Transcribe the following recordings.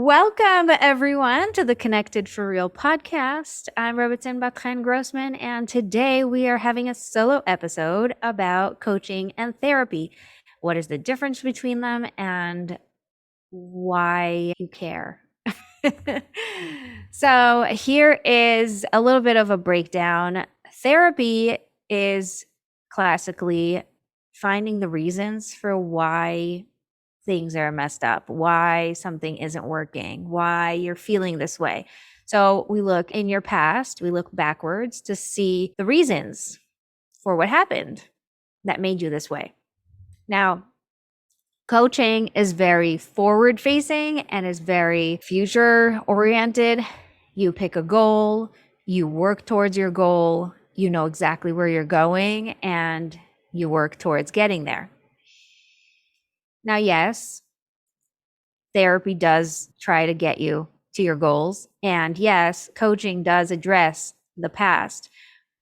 Welcome, everyone, to the Connected for Real podcast. I'm Rebbetzin Bat-Chen Grossman, and today we are having a solo episode about coaching and therapy. What is the difference between them and why you care? So here is a little bit of a breakdown. Therapy is classically finding the reasons for why things are messed up, why something isn't working, why you're feeling this way. So we look in your past, we look backwards to see the reasons for what happened that made you this way. Now, coaching is very forward facing and is very future oriented. You pick a goal, you work towards your goal, you know exactly where you're going, and you work towards getting there. Now, yes, therapy does try to get you to your goals. And yes, coaching does address the past,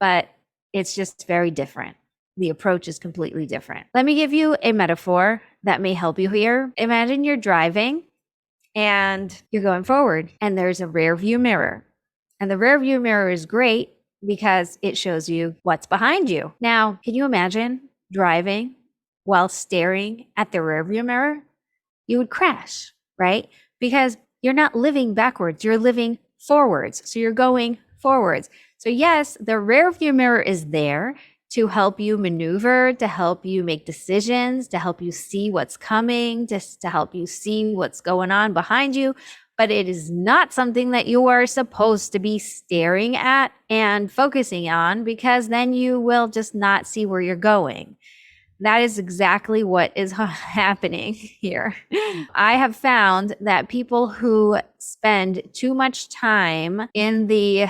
but it's just very different. The approach is completely different. Let me give you a metaphor that may help you here. Imagine you're driving and you're going forward and there's a rear view mirror. And the rear view mirror is great because it shows you what's behind you. Now, can you imagine driving while staring at the rear view mirror? You would crash, right? Because you're not living backwards, you're living forwards. So you're going forwards. So yes, the rear view mirror is there to help you maneuver, to help you make decisions, to help you see what's coming, just to help you see what's going on behind you. But it is not something that you are supposed to be staring at and focusing on, because then you will just not see where you're going. That is exactly what is happening here. I have found that people who spend too much time in the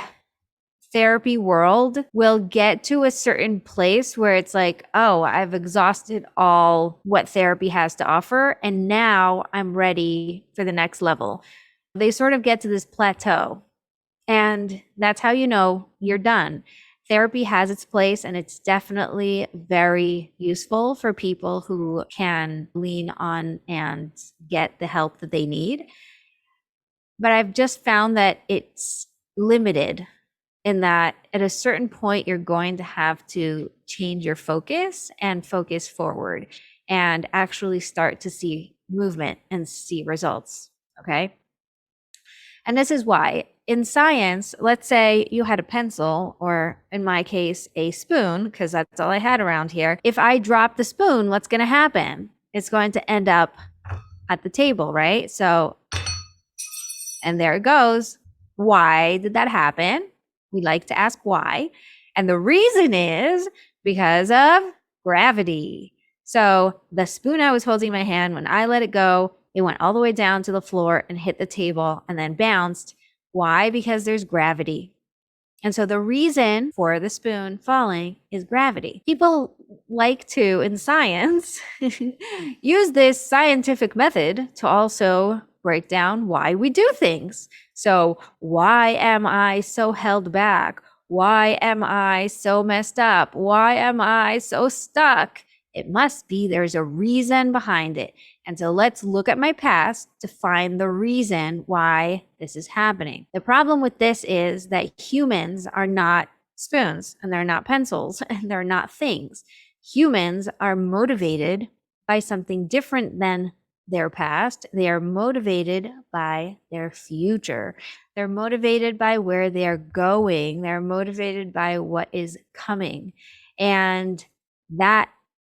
therapy world will get to a certain place where it's like, oh, I've exhausted all what therapy has to offer, and now I'm ready for the next level. They sort of get to this plateau, and that's how you know you're done. Therapy has its place, and it's definitely very useful for people who can lean on and get the help that they need. But I've just found that it's limited in that at a certain point, you're going to have to change your focus and focus forward and actually start to see movement and see results. Okay. And this is why in science, let's say you had a pencil, or in my case, a spoon, because that's all I had around here. If I drop the spoon, what's going to happen? It's going to end up at the table, right? So, and there it goes. Why did that happen? We like to ask why. And the reason is because of gravity. So the spoon I was holding in my hand, when I let it go, it went all the way down to the floor and hit the table and then bounced. Why? Because there's gravity. And so the reason for the spoon falling is gravity. People like to, in science, use this scientific method to also break down why we do things. So why am I so held back? Why am I so messed up? Why am I so stuck? It must be there's a reason behind it. And so let's look at my past to find the reason why this is happening. The problem with this is that humans are not spoons, and they're not pencils, and they're not things. Humans are motivated by something different than their past. They are motivated by their future. They're motivated by where they're going. They're motivated by what is coming. And that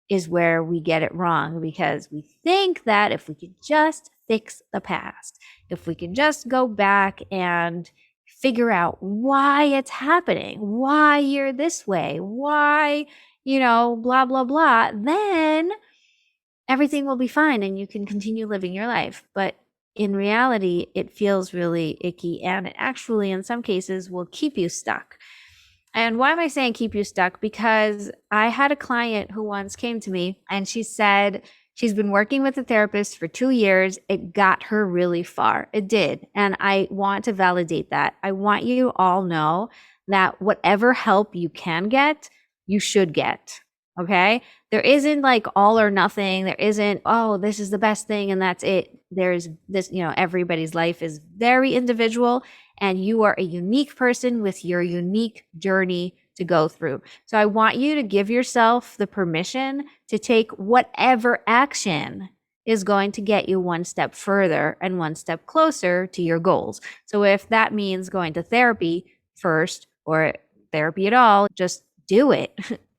is where we get it wrong, because we think that if we could just fix the past, if we can just go back and figure out why it's happening, why you're this way, why, blah, blah, blah, then everything will be fine and you can continue living your life. But in reality, it feels really icky, and it actually, in some cases, will keep you stuck. And why am I saying keep you stuck? Because I had a client who once came to me and she said she's been working with a therapist for 2 years. It got her really far. It did. And I want to validate that. I want you all know that whatever help you can get, you should get. Okay. There isn't like all or nothing. There isn't, oh, this is the best thing and that's it. There's this, everybody's life is very individual and you are a unique person with your unique journey to go through. So I want you to give yourself the permission to take whatever action is going to get you one step further and one step closer to your goals. So if that means going to therapy first or therapy at all, just do it.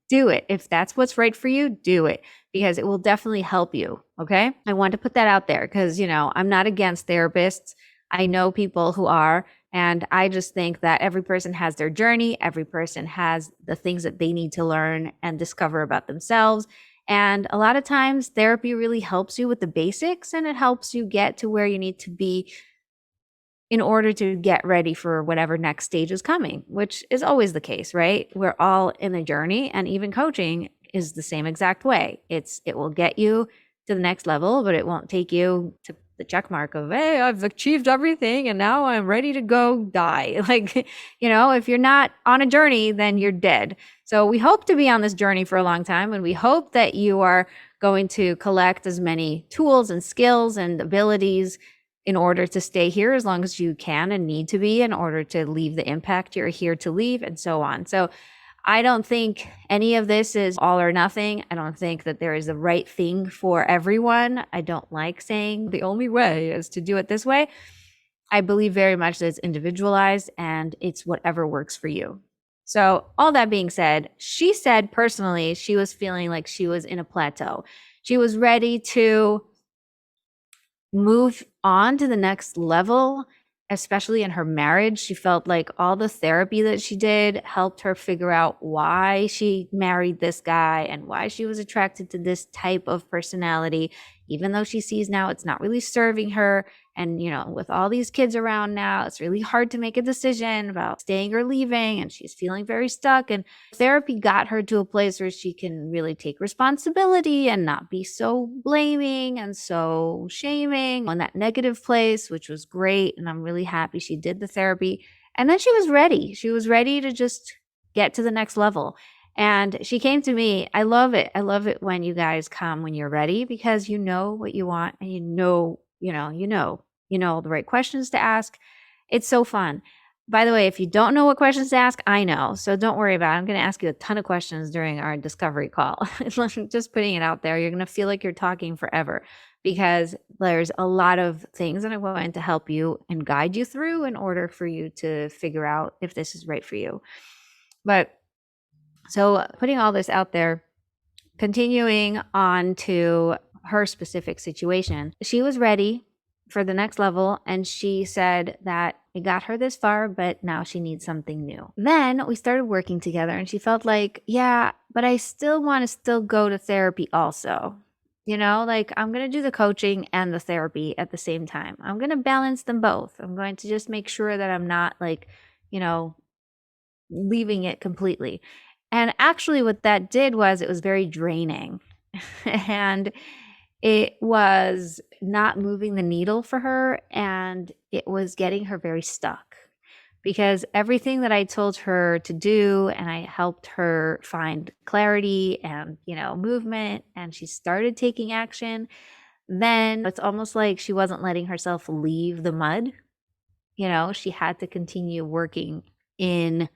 Do it. If that's what's right for you, do it because it will definitely help you. Okay. I want to put that out there because, I'm not against therapists. I know people who are, and I just think that every person has their journey. Every person has the things that they need to learn and discover about themselves. And a lot of times therapy really helps you with the basics and it helps you get to where you need to be in order to get ready for whatever next stage is coming, which is always the case, right? We're all in a journey and even coaching is the same exact way. It will get you to the next level, but it won't take you to the check mark of, hey, I've achieved everything and now I'm ready to go die. Like, if you're not on a journey, then you're dead. So we hope to be on this journey for a long time and we hope that you are going to collect as many tools and skills and abilities in order to stay here as long as you can and need to be in order to leave the impact you're here to leave and so on. So I don't think any of this is all or nothing. I don't think that there is the right thing for everyone. I don't like saying the only way is to do it this way. I believe very much that it's individualized and it's whatever works for you. So all that being said, she said personally, she was feeling like she was in a plateau. She was ready to move on to the next level, especially in her marriage. She felt like all the therapy that she did helped her figure out why she married this guy and why she was attracted to this type of personality, even though she sees now it's not really serving her. And, with all these kids around now, it's really hard to make a decision about staying or leaving. And she's feeling very stuck. And therapy got her to a place where she can really take responsibility and not be so blaming and so shaming on that negative place, which was great. And I'm really happy she did the therapy. And then she was ready. She was ready to just get to the next level. And she came to me. I love it. I love it when you guys come when you're ready because you know what you want and you know the right questions to ask. It's so fun. By the way, if you don't know what questions to ask, I know. So don't worry about it. I'm going to ask you a ton of questions during our discovery call. Just putting it out there. You're going to feel like you're talking forever because there's a lot of things that I'm going to help you and guide you through in order for you to figure out if this is right for you. But so putting all this out there, continuing on to her specific situation, she was ready for the next level. And she said that it got her this far, but now she needs something new. Then we started working together and she felt like, yeah, but I still want to still go to therapy also. Like I'm going to do the coaching and the therapy at the same time. I'm going to balance them both. I'm going to just make sure that I'm not like, leaving it completely. And actually what that did was it was very draining. And it was not moving the needle for her and it was getting her very stuck because everything that I told her to do and I helped her find clarity and, movement and she started taking action, then it's almost like she wasn't letting herself leave the mud. She had to continue working in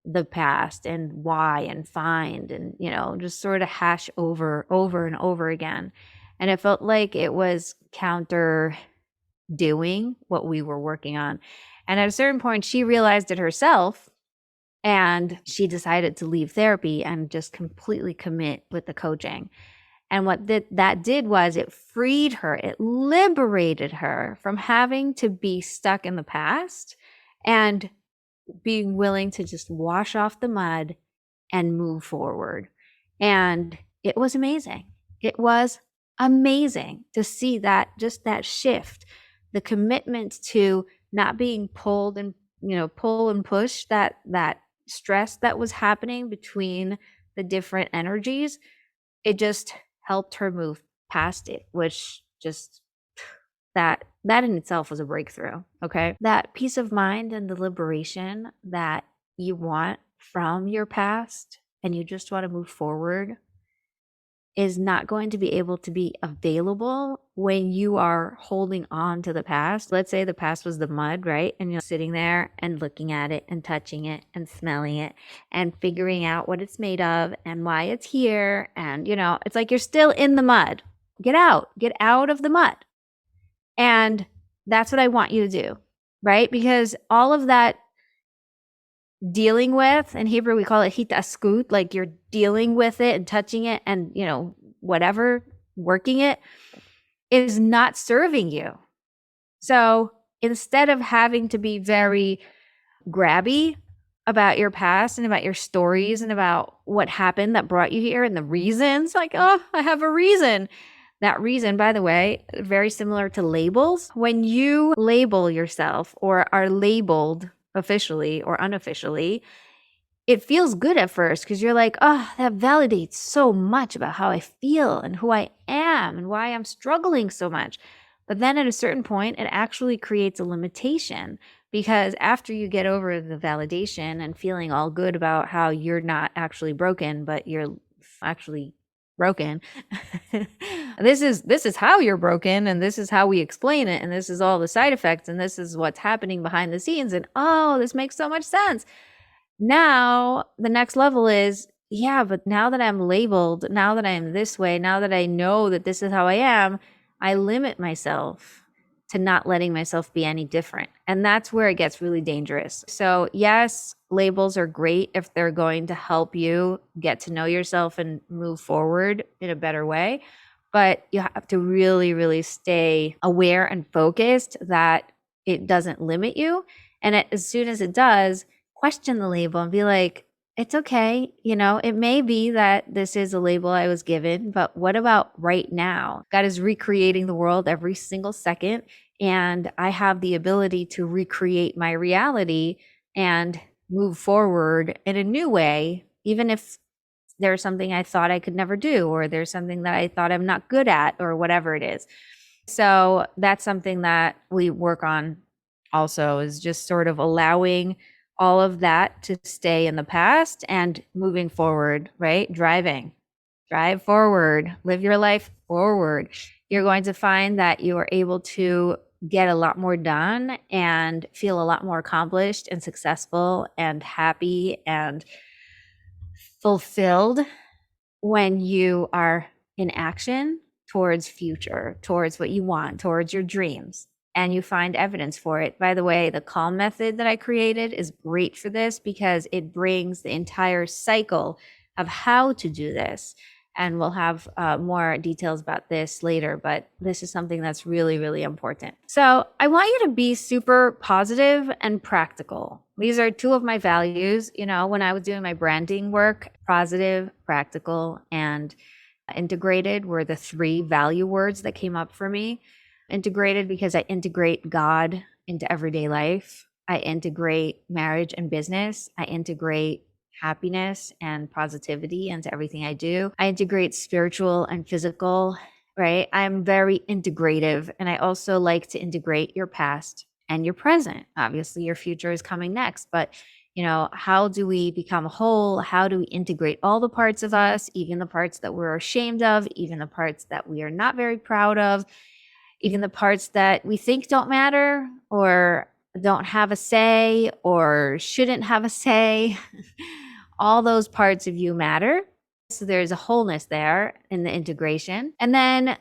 the past and why and find and just sort of hash over and over again, and it felt like it was counter doing what we were working on. And at a certain point she realized it herself and she decided to leave therapy and just completely commit with the coaching. And what that did was it freed her, it liberated her from having to be stuck in the past and being willing to just wash off the mud and move forward. And it was amazing. It was amazing to see that, just that shift, the commitment to not being pulled and, pull and push, that stress that was happening between the different energies. It just helped her move past it, which just that in itself was a breakthrough. Okay. That peace of mind and the liberation that you want from your past and you just want to move forward is not going to be able to be available when you are holding on to the past. Let's say the past was the mud, right? And you're sitting there and looking at it and touching it and smelling it and figuring out what it's made of and why it's here. And, it's like you're still in the mud. Get out of the mud. And that's what I want you to do, right? Because all of that dealing with, in Hebrew we call it hitaskut, like you're dealing with it and touching it and whatever, working it, is not serving you. So instead of having to be very grabby about your past and about your stories and about what happened that brought you here and the reasons, like, oh, I have a reason. That reason, by the way, very similar to labels. When you label yourself or are labeled officially or unofficially, it feels good at first because you're like, oh, that validates so much about how I feel and who I am and why I'm struggling so much. But then at a certain point, it actually creates a limitation because after you get over the validation and feeling all good about how you're not actually broken, but you're actually broken. This is how you're broken, and this is how we explain it, and this is all the side effects, and this is what's happening behind the scenes, and oh, this makes so much sense. Now the next level is, yeah, but now that I'm labeled, now that I'm this way, now that I know that this is how I am, I limit myself to not letting myself be any different. And that's where it gets really dangerous. So yes, labels are great if they're going to help you get to know yourself and move forward in a better way. But you have to really, really stay aware and focused that it doesn't limit you. And as soon as it does, question the label and be like, it's okay. It may be that this is a label I was given, but what about right now? God is recreating the world every single second, and I have the ability to recreate my reality and move forward in a new way, even if there's something I thought I could never do, or there's something that I thought I'm not good at, or whatever it is. So that's something that we work on also, is just sort of allowing all of that to stay in the past and moving forward, right? Drive forward, live your life forward. You're going to find that you are able to get a lot more done and feel a lot more accomplished and successful and happy and fulfilled when you are in action towards future, towards what you want, towards your dreams, and you find evidence for it. By the way, the calm method that I created is great for this because it brings the entire cycle of how to do this. And we'll have more details about this later, but this is something that's really, really important. So I want you to be super positive and practical. These are two of my values. When I was doing my branding work, positive, practical, and integrated were the three value words that came up for me. Integrated because I integrate God into everyday life. I integrate marriage and business. I integrate happiness and positivity into everything I do. I integrate spiritual and physical, right? I'm very integrative, and I also like to integrate your past and your present. Obviously, your future is coming next, but how do we become whole? How do we integrate all the parts of us, even the parts that we're ashamed of, even the parts that we are not very proud of, even the parts that we think don't matter or don't have a say or shouldn't have a say. All those parts of you matter. So there's a wholeness there in the integration. And then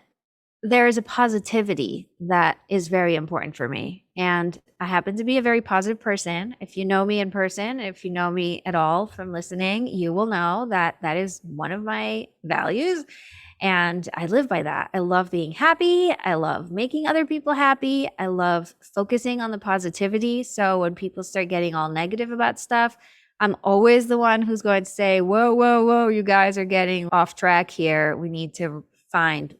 there's a positivity that is very important for me. And I happen to be a very positive person. If you know me in person, if you know me at all from listening, you will know that that is one of my values. And I live by that. I love being happy. I love making other people happy. I love focusing on the positivity. So when people start getting all negative about stuff, I'm always the one who's going to say, whoa, whoa, whoa, you guys are getting off track here. We need to find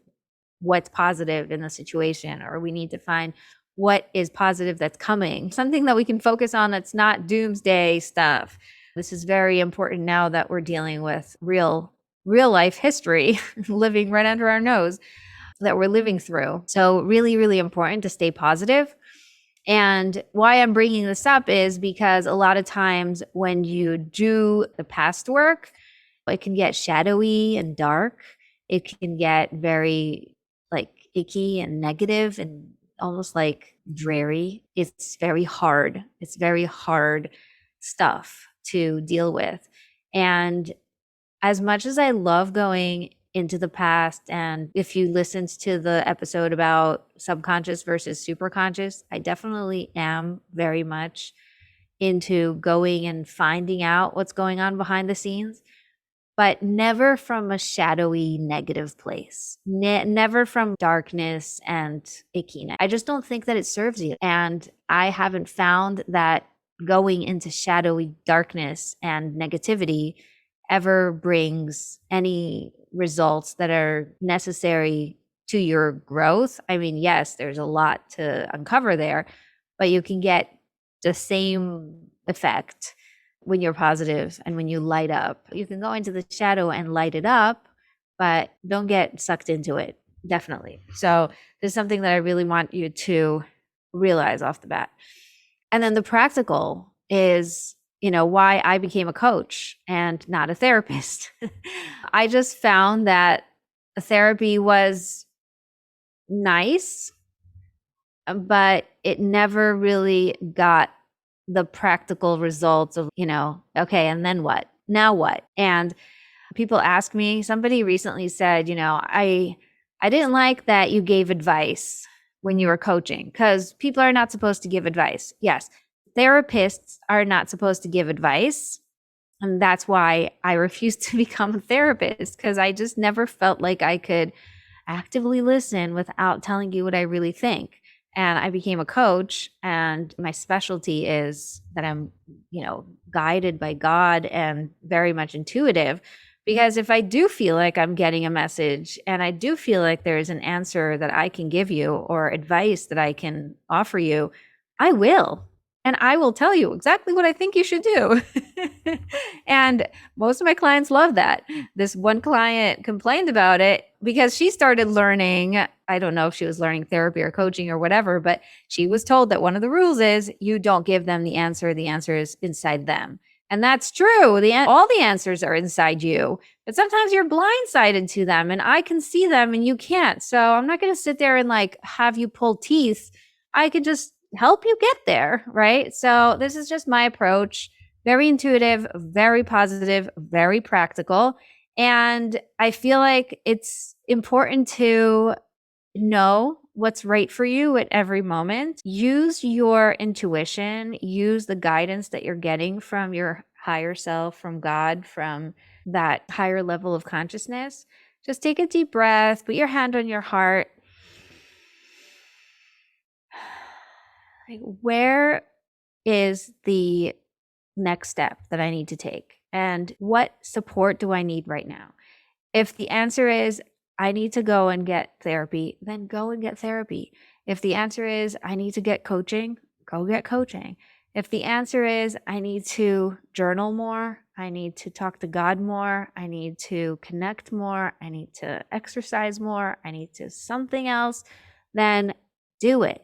what's positive in the situation, or we need to find what is positive that's coming, something that we can focus on that's not doomsday stuff. This is very important now that we're dealing with real life history living right under our nose that we're living through. So really, really important to stay positive. And why I'm bringing this up is because a lot of times when you do the past work, It can get shadowy and dark. It can get very like icky and negative and almost like dreary. It's very hard. It's very hard stuff to deal with. And as much as I love going into the past, and if you listened to the episode about subconscious versus superconscious, I definitely am very much into going and finding out what's going on behind the scenes, but never from a shadowy negative place. Never from darkness and ickiness. I just don't think that it serves you. And I haven't found that going into shadowy darkness and negativity ever brings any results that are necessary to your growth. I mean, yes, there's a lot to uncover there, but you can get the same effect when you're positive and when you light up. You can go into the shadow and light it up, but don't get sucked into it. Definitely. So there's something that I really want you to realize off the bat. And then the practical is, why I became a coach and not a therapist. I just found that therapy was nice, but it never really got the practical results of, okay, and then what? Now what? And people ask me, somebody recently said, I didn't like that you gave advice when you were coaching, because people are not supposed to give advice. Yes, therapists are not supposed to give advice. And that's why I refused to become a therapist, because I just never felt like I could actively listen without telling you what I really think. And I became a coach, and my specialty is that I'm, guided by God and very much intuitive. Because if I do feel like I'm getting a message and I do feel like there's an answer that I can give you or advice that I can offer you, I will. And I will tell you exactly what I think you should do. And most of my clients love that. This one client complained about it because she started learning. I don't know if she was learning therapy or coaching or whatever, but she was told that one of the rules is you don't give them the answer. The answer is inside them. And that's true. All the answers are inside you, but sometimes you're blindsided to them, and I can see them and you can't. So I'm not going to sit there and have you pull teeth. I could just help you get there, right? So this is just my approach. Very intuitive, very positive, very practical. And I feel like it's important to know what's right for you at every moment. Use your intuition, use the guidance that you're getting from your higher self, from God, from that higher level of consciousness. Just take a deep breath, put your hand on your heart. Where is the next step that I need to take? And what support do I need right now? If the answer is I need to go and get therapy, then go and get therapy. If the answer is I need to get coaching, go get coaching. If the answer is I need to journal more, I need to talk to God more, I need to connect more, I need to exercise more, I need to something else, then do it.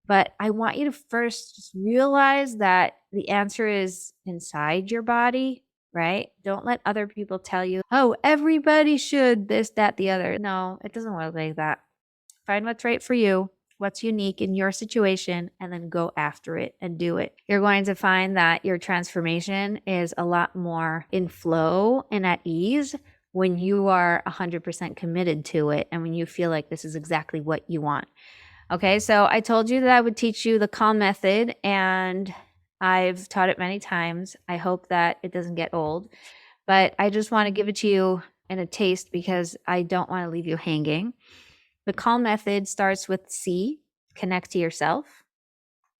But I want you to first just realize that the answer is inside your body, right? Don't let other people tell you, oh, everybody should this, that, the other. No, it doesn't work like that. Find what's right for you, what's unique in your situation, and then go after it and do it. You're going to find that your transformation is a lot more in flow and at ease when you are 100% committed to it and when you feel like this is exactly what you want. Okay, so I told you that I would teach you the calm method, and I've taught it many times. I hope that it doesn't get old, but I just want to give it to you in a taste because I don't want to leave you hanging. The calm method starts with C, connect to yourself.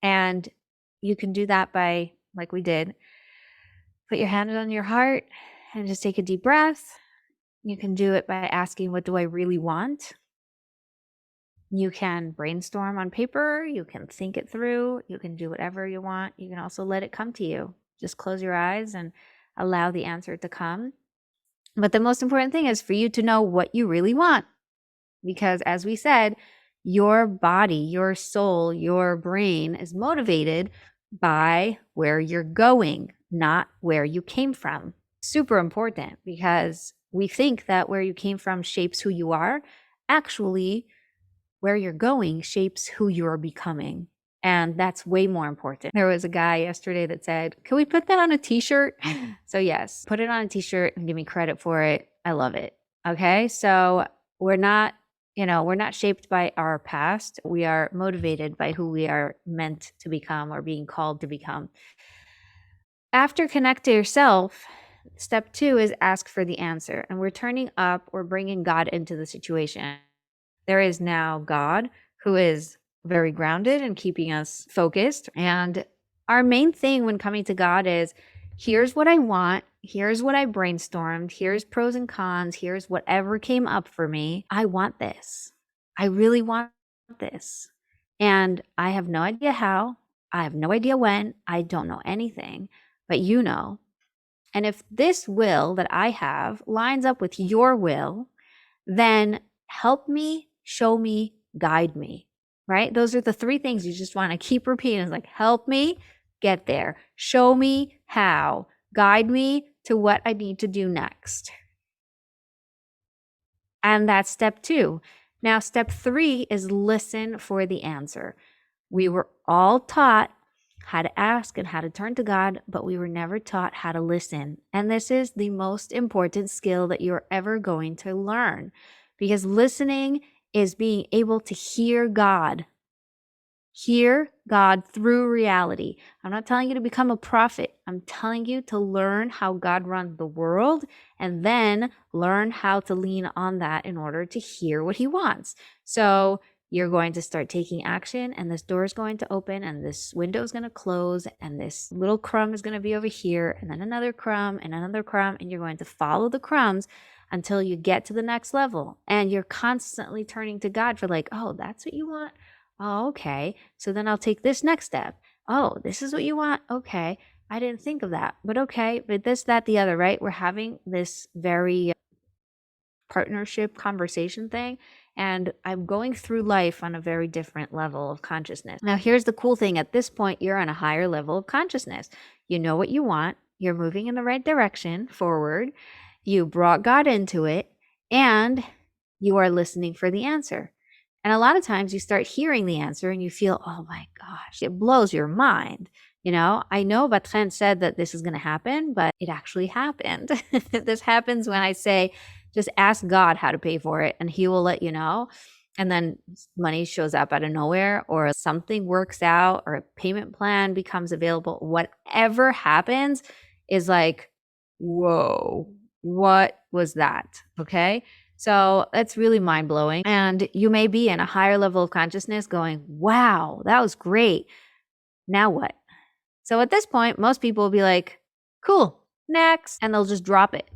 And you can do that by, like we did, put your hand on your heart and just take a deep breath. You can do it by asking, what do I really want? You can brainstorm on paper, you can think it through, you can do whatever you want. You can also let it come to you. Just close your eyes and allow the answer to come. But the most important thing is for you to know what you really want. Because as we said, your body, your soul, your brain is motivated by where you're going, not where you came from. super important because we think that where you came from shapes who you are. Actually, where you're going shapes who you're becoming. And that's way more important. There was a guy yesterday that said, "Can we put that on a t-shirt?" So yes, put it on a t-shirt and give me credit for it. I love it. Okay. So we're not, we're not shaped by our past. We are motivated by who we are meant to become or being called to become. After connect to yourself, step 2 is ask for the answer. And we're turning up or bringing God into the situation. There is now God who is very grounded and keeping us focused. And our main thing when coming to God is, here's what I want. Here's what I brainstormed. Here's pros and cons. Here's whatever came up for me. I want this. I really want this. And I have no idea how. I have no idea when. I don't know anything, but you know. And if this will that I have lines up with your will, then help me, show me, guide me, right? Those are the 3 things you just want to keep repeating. It's like, help me get there, show me how, guide me to what I need to do next. And that's step 2. Now, step 3 is listen for the answer. We were all taught how to ask and how to turn to God, but we were never taught how to listen. And this is the most important skill that you're ever going to learn, because listening is being able to hear God through reality. I'm not telling you to become a prophet. I'm telling you to learn how God runs the world and then learn how to lean on that in order to hear what he wants. So you're going to start taking action, and this door is going to open, and this window is going to close, and this little crumb is going to be over here, and then another crumb and another crumb, and you're going to follow the crumbs until you get to the next level. And you're constantly turning to God for like, oh, that's what you want? Oh, okay. So then I'll take this next step. Oh, this is what you want? Okay. I didn't think of that, but okay. But this, that, the other, right? We're having this very partnership conversation thing. And I'm going through life on a very different level of consciousness. Now, here's the cool thing. At this point, you're on a higher level of consciousness. You know what you want. You're moving in the right direction forward. You brought God into it, and you are listening for the answer. And a lot of times you start hearing the answer and you feel, oh my gosh, it blows your mind. I know Bat-Chen said that this is going to happen, but it actually happened. This happens when I say, just ask God how to pay for it and he will let you know. And then money shows up out of nowhere, or something works out, or a payment plan becomes available. Whatever happens is like, whoa, what was that? Okay. So that's really mind blowing. And you may be in a higher level of consciousness going, wow, that was great. Now what? So at this point, most people will be like, cool, next. And they'll just drop it.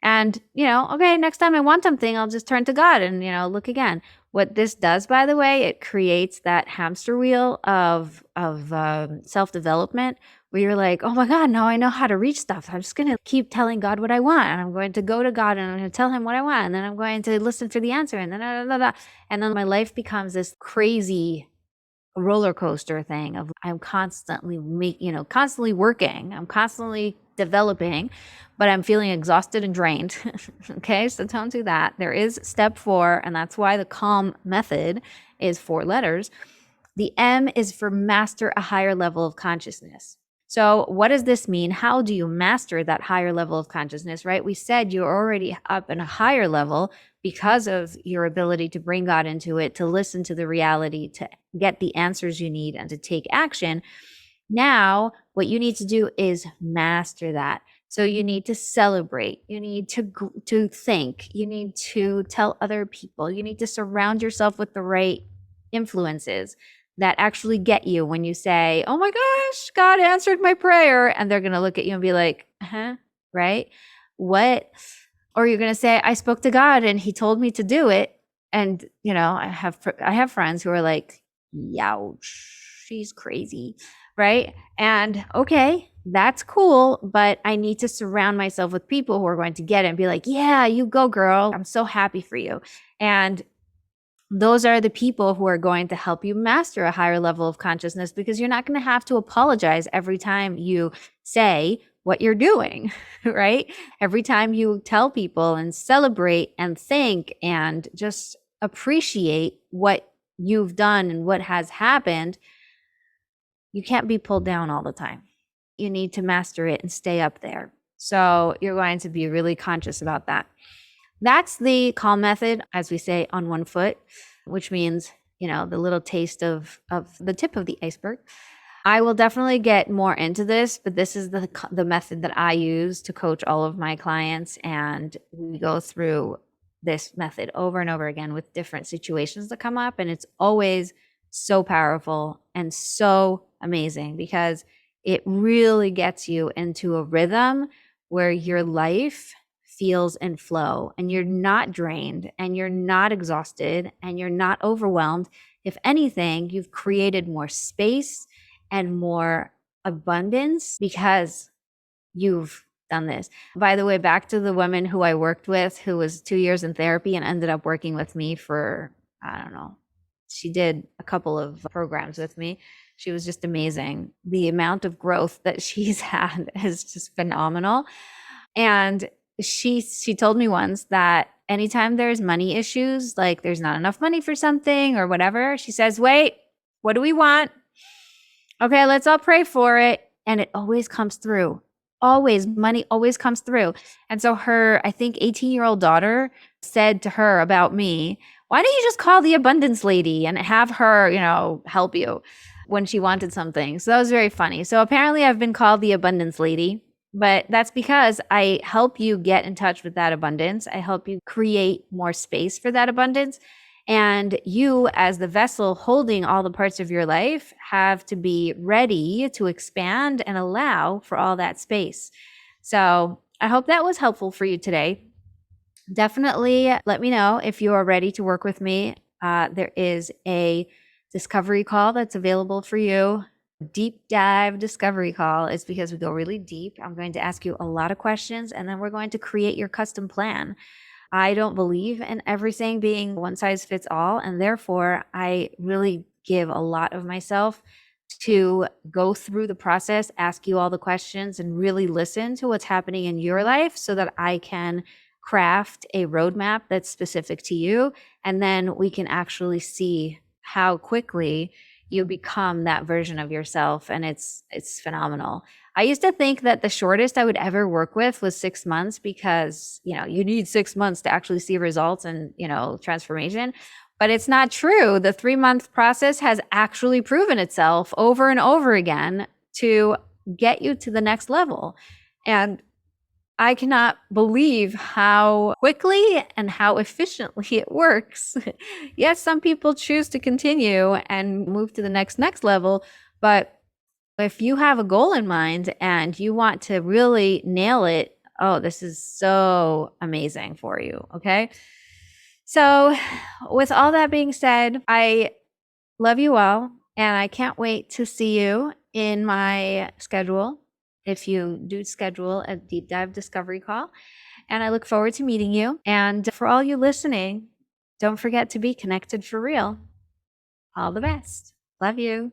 And, okay, next time I want something, I'll just turn to God and, look again. What this does, by the way, it creates that hamster wheel of self-development where you're like, oh my God, now I know how to reach stuff. I'm just going to keep telling God what I want. And I'm going to go to God and I'm going to tell him what I want. And then I'm going to listen for the answer. And then, and then my life becomes this crazy roller coaster thing of I'm constantly constantly working. I'm constantly developing, but I'm feeling exhausted and drained. Okay, so don't do that. There is step 4, and that's why the CALM method is 4 letters. The M is for master a higher level of consciousness. So what does this mean? How do you master that higher level of consciousness, right? We said you're already up in a higher level because of your ability to bring God into it, to listen to the reality, to get the answers you need, and to take action. Now, what you need to do is master that. So you need to celebrate. You need to think. You need to tell other people. You need to surround yourself with the right influences that actually get you when you say, oh my gosh, God answered my prayer. And they're going to look at you and be like, right? What? Or you're going to say, I spoke to God and he told me to do it. And, I have friends who are like, youch, she's crazy, right? And okay, that's cool, but I need to surround myself with people who are going to get it and be like, yeah, you go, girl. I'm so happy for you. And those are the people who are going to help you master a higher level of consciousness, because you're not going to have to apologize every time you say what you're doing, right? Every time you tell people and celebrate and thank and just appreciate what you've done and what has happened, you can't be pulled down all the time. You need to master it and stay up there. So you're going to be really conscious about that. That's the calm method, as we say, on one foot, which means, the little taste of the tip of the iceberg. I will definitely get more into this, but this is the method that I use to coach all of my clients. And we go through this method over and over again with different situations that come up. And it's always so powerful and so amazing because it really gets you into a rhythm where your life feels in flow and you're not drained and you're not exhausted and you're not overwhelmed. If anything, you've created more space and more abundance because you've done this. By the way, back to the woman who I worked with, who was 2 years in therapy and ended up working with me for, I don't know, she did a couple of programs with me. She was just amazing. The amount of growth that she's had is just phenomenal. And she told me once that anytime there's money issues, like there's not enough money for something or whatever, she says, wait, what do we want? Okay, let's all pray for it. And it always comes through. Always, money always comes through. And so her, I think, 18-year-old daughter said to her about me, why don't you just call the abundance lady and have her, help you when she wanted something? So that was very funny. So apparently I've been called the abundance lady, but that's because I help you get in touch with that abundance. I help you create more space for that abundance. And you, as the vessel holding all the parts of your life, have to be ready to expand and allow for all that space. So I hope that was helpful for you today. Definitely let me know if you are ready to work with me. There is a discovery call that's available for you. Deep dive discovery call is because we go really deep. I'm going to ask you a lot of questions, and then we're going to create your custom plan. I don't believe in everything being one size fits all, and therefore I really give a lot of myself to go through the process, ask you all the questions, and really listen to what's happening in your life so that I can craft a roadmap that's specific to you. And then we can actually see how quickly you become that version of yourself. And it's phenomenal. I used to think that the shortest I would ever work with was 6 months because, you need 6 months to actually see results and, transformation. But it's not true. The 3-month process has actually proven itself over and over again to get you to the next level. And I cannot believe how quickly and how efficiently it works. Yes, some people choose to continue and move to the next level, but if you have a goal in mind and you want to really nail it, oh, this is so amazing for you, okay? So with all that being said, I love you all, and I can't wait to see you in my schedule if you do schedule a deep dive discovery call. And I look forward to meeting you. And for all you listening, don't forget to be connected for real. All the best. Love you.